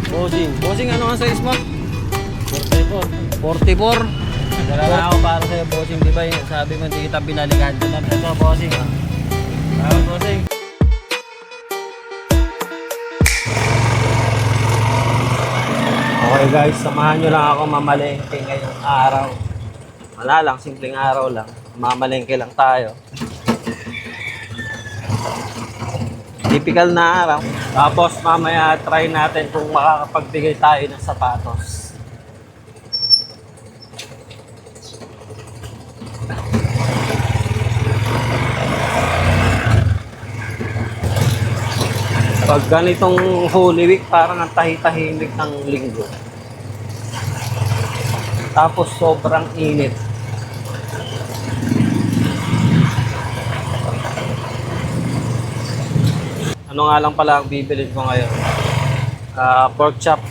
Bossing. Bossing, ano ang size mo? 44. 44. Wala na ako para sa'yo, bossing. Di ba sabi mo hindi kita binalikan? Ito, bossing. Salamat, bossing. Okay guys, samahan nyo lang ako mamalengke ngayong araw. Wala lang, simpleng araw lang. Mamalengke lang tayo. Typical na araw. Tapos mamaya try natin kung makakapagbigay tayo ng sapatos. Pag ganitong Holy Week, parang ang tahi-tahimik ng linggo. Tapos sobrang init. Ano nga lang pala ang bibilin ko ngayon? Pork chop.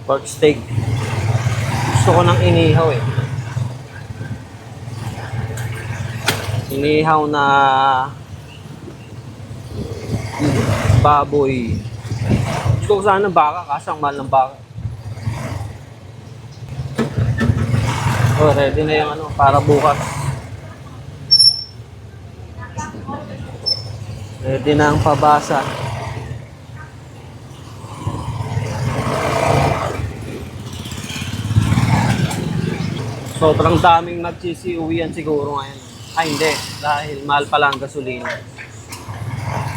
Pork steak. Gusto ko ng inihaw eh. Inihaw na baboy. Gusto ko sana ng baka, kasang mahal ng baka. Oh, ready na yung ano, para bukas. Ready na ang pabasa. Sobrang daming nagsisiuwian siguro ngayon. Ay hindi, dahil mahal pala ang gasolina.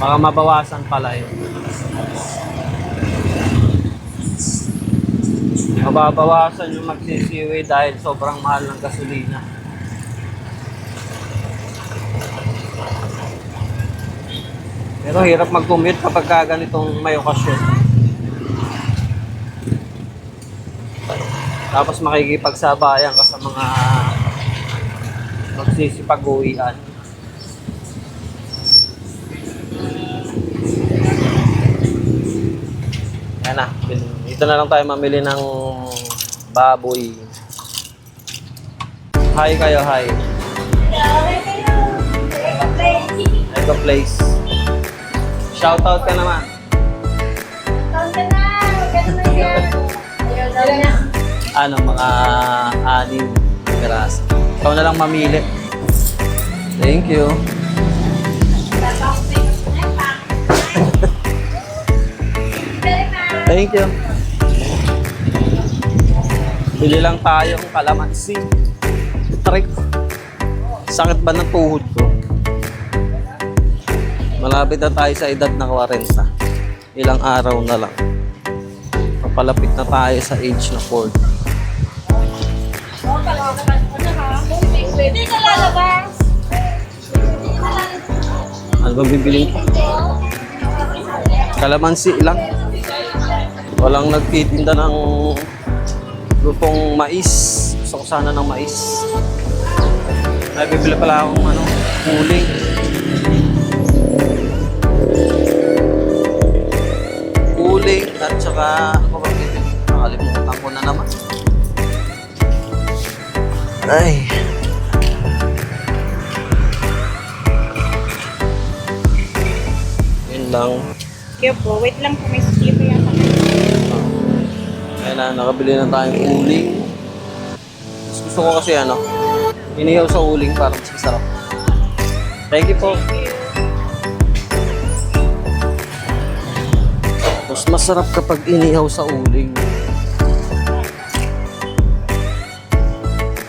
Baka mabawasan pala yun. Mababawasan yung magsisiwi dahil sobrang mahal ng gasolina. Pero hirap mag-commute kapag ganitong may okasyon. Tapos makikipagsabayan ka sa mga magsisipag-uwian. Yan na. Dito na lang tayo mamili ng baboy. Hi kayo, hi. Ito place. Shoutout ka naman. Ano, mga 6 piraso. Ikaw na lang mamili. Thank you. Thank you. Bili lang tayong kalamansi. Trick. Sakit ba ng tuhod ko? Malapit na tayo sa edad na 40. Ilang araw na lang. Papalapit na tayo sa age na 40. Hindi ka lalabas. Ano ba bibiling ko? Kalamansi lang. Walang nagtitinda ng lutong mais. Gusto ko sana ng mais. May bibili pala akong ano, uling. Uling at saka ako ba bibili? Nakalimutan ko na naman. Ay. Yun lang. Kaya po, wait lang po, may skip yan. Ayan na, nakabili na tayong uling. Gusto ko kasi ano, inihaw sa uling para mas masarap. Thank you po. Mas masarap kapag inihaw sa uling.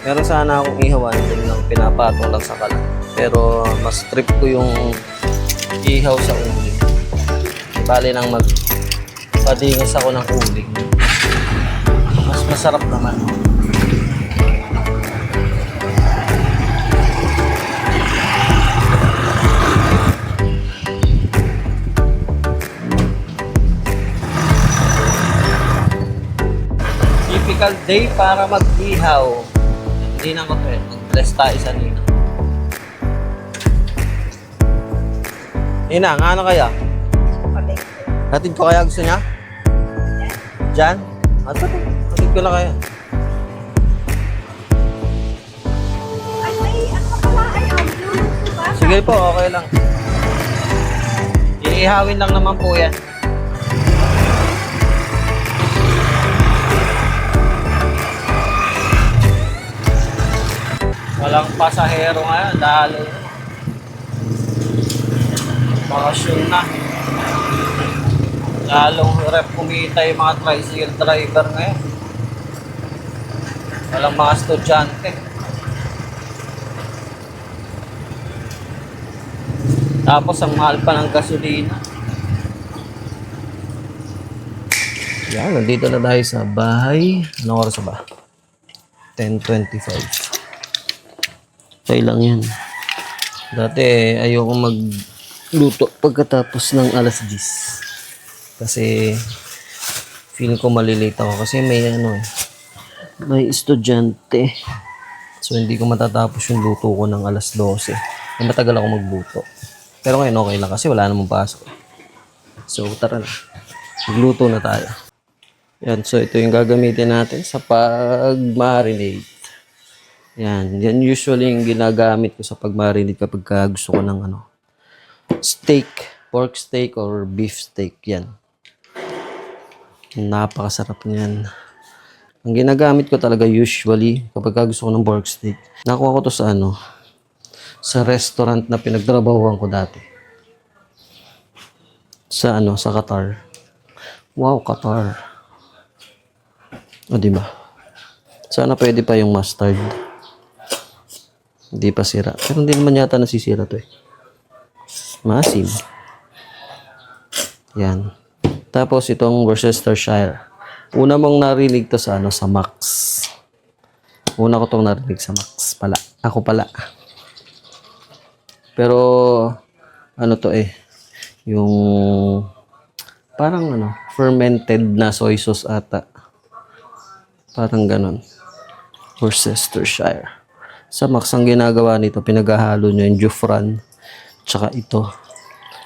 Meron sana akong ihawan din lang pinapatong lang sa kalan. Pero mas trip ko yung ihaw sa uling. Bali nang magpadingis ako ng uling. Mas masarap naman. Typical day para mag-ihaw. Hindi na ko pwede. Mag-bless tayo sa Nina. Nina, nga ano kaya? Hatid ko kaya gusto niya? Diyan? Hatid ko na kaya. Ay, may ano pala, ay, Bluetooth ba? Sige po, okay lang. Iihawin lang naman po yan. Walang pasahero ngayon, lalo. Bakasyon na. Lalong hirap kumita yung mga tricycle driver ngayon. Walang mga estudyante. Tapos ang mahal pa ng gasolina. Yan, nandito na tayo sa bahay. Anong oras ba? 10:25. Okay lang yan. Dati ayoko magluto pagkatapos ng alas 10. Kasi feel ko malilate ako. Kasi may estudyante. So hindi ko matatapos yung luto ko ng alas 12. Matagal ako magluto. Pero ngayon okay lang kasi wala namang pasok. So tara na. Magluto na tayo. Yan, so ito yung gagamitin natin sa pag-marinate. Yan usually yung ginagamit ko sa pag-marinate kapag gusto ko ng steak, pork steak or beef steak. Yan. Napakasarap niyan. Ang ginagamit ko talaga usually kapag gusto ko ng pork steak. Nakuha ko to sa restaurant na pinagtrabahuan ko dati. Sa Qatar. Wow, Qatar. O, diba? Sana pwede pa yung mustard. Hindi pa sira. Pero hindi naman yata nasisira to eh. Maasim. Yan. Tapos itong Worcestershire. Una mong narinig to sa Max. Una ko tong narinig sa Max pala. Ako pala. Pero to yung parang fermented na soy sauce ata. Parang ganon. Worcestershire. Sa Max, ang ginagawa nito, pinaghahalo nyo yung Jufran, tsaka ito.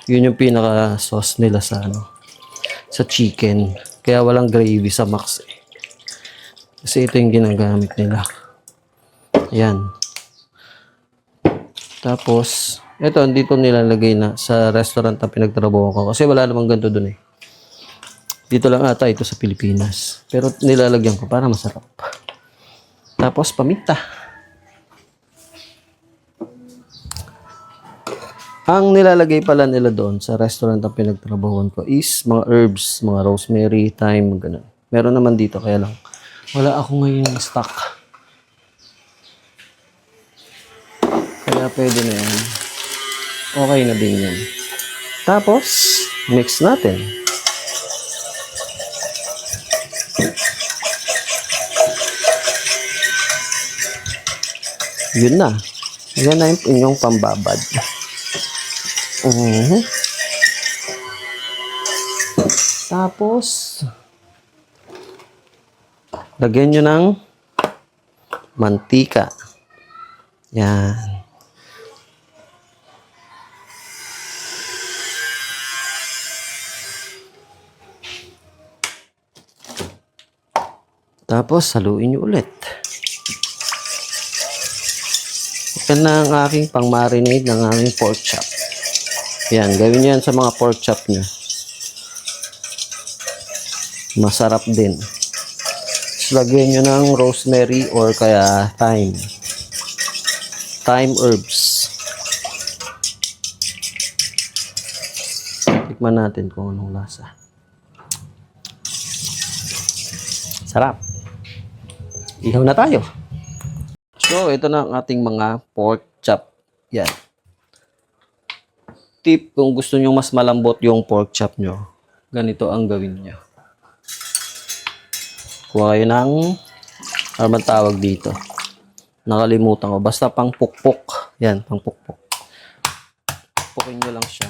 Yun yung pinaka-sauce nila sa sa chicken. Kaya walang gravy sa Max eh. Kasi ito yung ginagamit nila. Yan. Tapos, ito, dito nilalagay na sa restaurant na pinagtrabaho ko. Kasi wala namang ganito dun eh. Dito lang ata ito sa Pilipinas. Pero nilalagyan ko para masarap. Tapos paminta. Ang nilalagay pala nila doon sa restaurant na pinagtrabahuan ko is mga herbs, mga rosemary, thyme, ganun. Meron naman dito kaya lang wala ako ngayon stock. Kaya pwede na yan. Okay na din yan. Tapos, mix natin. Yun na. Yan na yung inyong pambabad. Tapos, lagyan nyo ng mantika. Yan. Tapos, haluin nyo ulit. Yan na ang aking pang-marinate ng aking pork chop. Yan, gawin nyo yan sa mga pork chop nyo. Masarap din. Lagyan nyo ng rosemary or kaya thyme. Thyme herbs. Tikman natin kung anong lasa. Sarap. Ihaw na tayo. So, ito na ang ating mga pork chop. Yan. Tip, kung gusto nyo mas malambot yung pork chop nyo, ganito ang gawin nyo. Kuha kayo ng, ano man tawag dito? Nakalimutan ko. Basta pang pukpok. Yan, pang pukpok. Pukpukin nyo lang siya.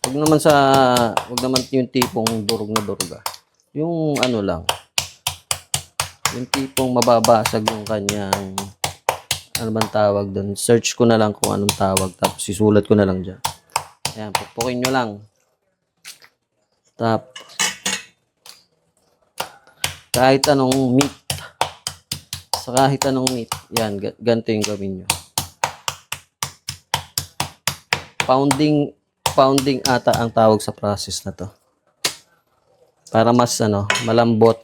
Huwag naman yung tipong durog na durog. Yung lang. Yung tipong mababasag yung kanyang, ano man tawag doon. Search ko na lang kung anong tawag. Tapos isulat ko na lang dyan. Ayan, pukpukin nyo lang. Tapos, kahit anong meat. Sa kahit anong meat. Yan, ganito yung gawin nyo. Pounding ata ang tawag sa process na to. Para mas malambot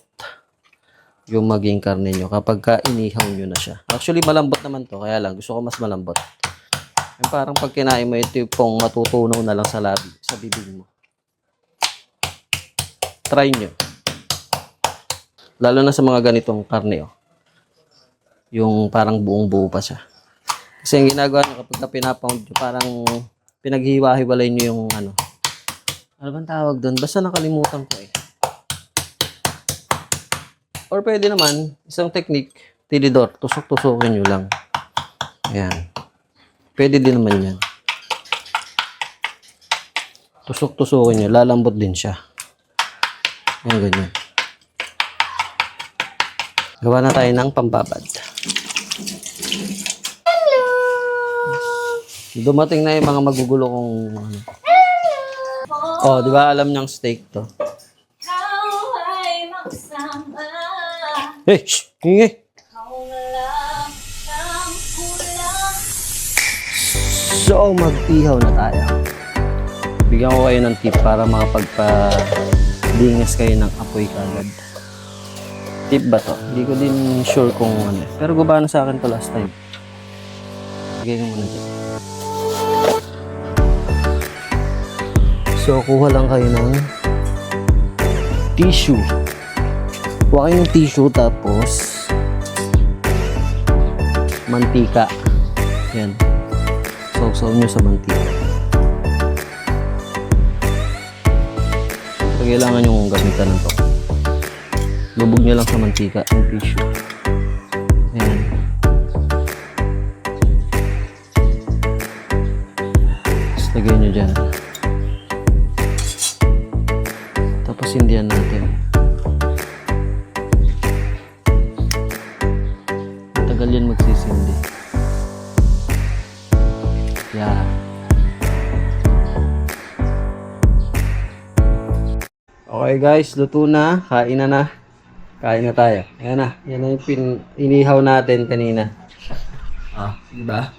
yung maging karne nyo kapag ka inihaw nyo na siya. Actually, malambot naman to. Kaya lang, gusto ko mas malambot. Yung parang pag kinain mo, ito yung pong matutunaw na lang sa labi, sa bibig mo. Try nyo. Lalo na sa mga ganitong karne, oh. Yung parang buong-buo pa siya. Kasi yung ginagawa nyo kapag ka pinapound nyo, parang pinaghiwa-hiwalay nyo yung ano. Ano bang tawag doon? Basta nakalimutan ko eh. Or pwede naman, isang technique, tinidor, tusok-tusokin nyo lang. Ayan. Pwede din naman yan. Tusok-tusokin nyo, lalambot din siya. Ayan, ganyan. Gawa na tayo ng pambabad. Hello! Dumating na yung mga magugulo kong ano. Oh, di ba alam niyang steak to? Hey, shh! Hingi! So, mag-ihaw na tayo. Bigyan ko kayo ng tip para makapagpa-dingas kayo ng apoy kagad. Tip ba to? Hindi ko din sure kung ano. Pero gumana sa akin to last time. Bigay ko muna dyan. So, kuha lang kayo ng tissue. Kuha kayo ng tissue tapos mantika. Yan. Sausaw nyo sa mantika. So, kailangan nyo gamitan ng to. Lubog nyo lang sa mantika yung tissue. Ayan. Tapos lagay nyo dyan. Tapos hindihan natin. Matagal yan magsisindi. Yeah. Okay guys, luto na. Kain na na. Kain na tayo. Ayan na. Yan na yung inihaw natin kanina. Ah, diba?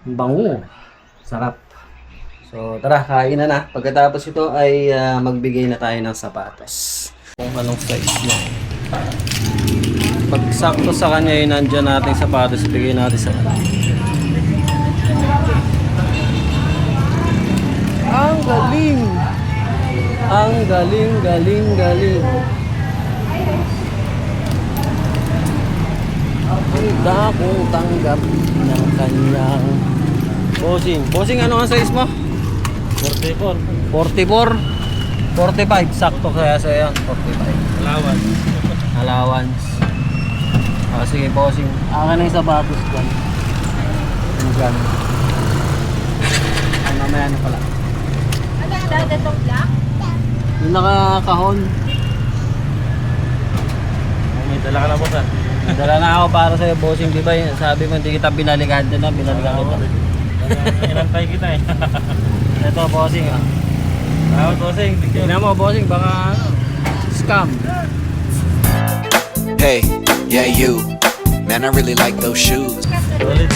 Ang bango. Sarap. So, tara, kain na na. Pagkatapos ito ay magbigay na tayo ng sapatos. Kung anong size mo. Pag sakto sa kanya yung nandyan natin sapatos, bigay natin sa kanya. Ang galing! Ang galing, galing, galing. Handa kong tanggap ng kanyang bossing. Bossing, ano ang size mo? 44. 44? 45. Sakto kaya sa'yo. 45. Allowance. Allowance. Sige, bossing. Akin na yung sapatos dyan. Dyan. Ay, mamaya na pala. Ano ang dadatong black? Yung nakakahon. May dala ka na po, sir. Dala na ako para sa'yo, bossing. Di ba sabi mo, hindi kita binalikan din na. Binalikan kita. Inantay kita eh. Ito, bossing. Tawad, bossing. Tingnan mo, bossing. Baka scam. Hey, yeah, you. Man, I really like those shoes. Solid.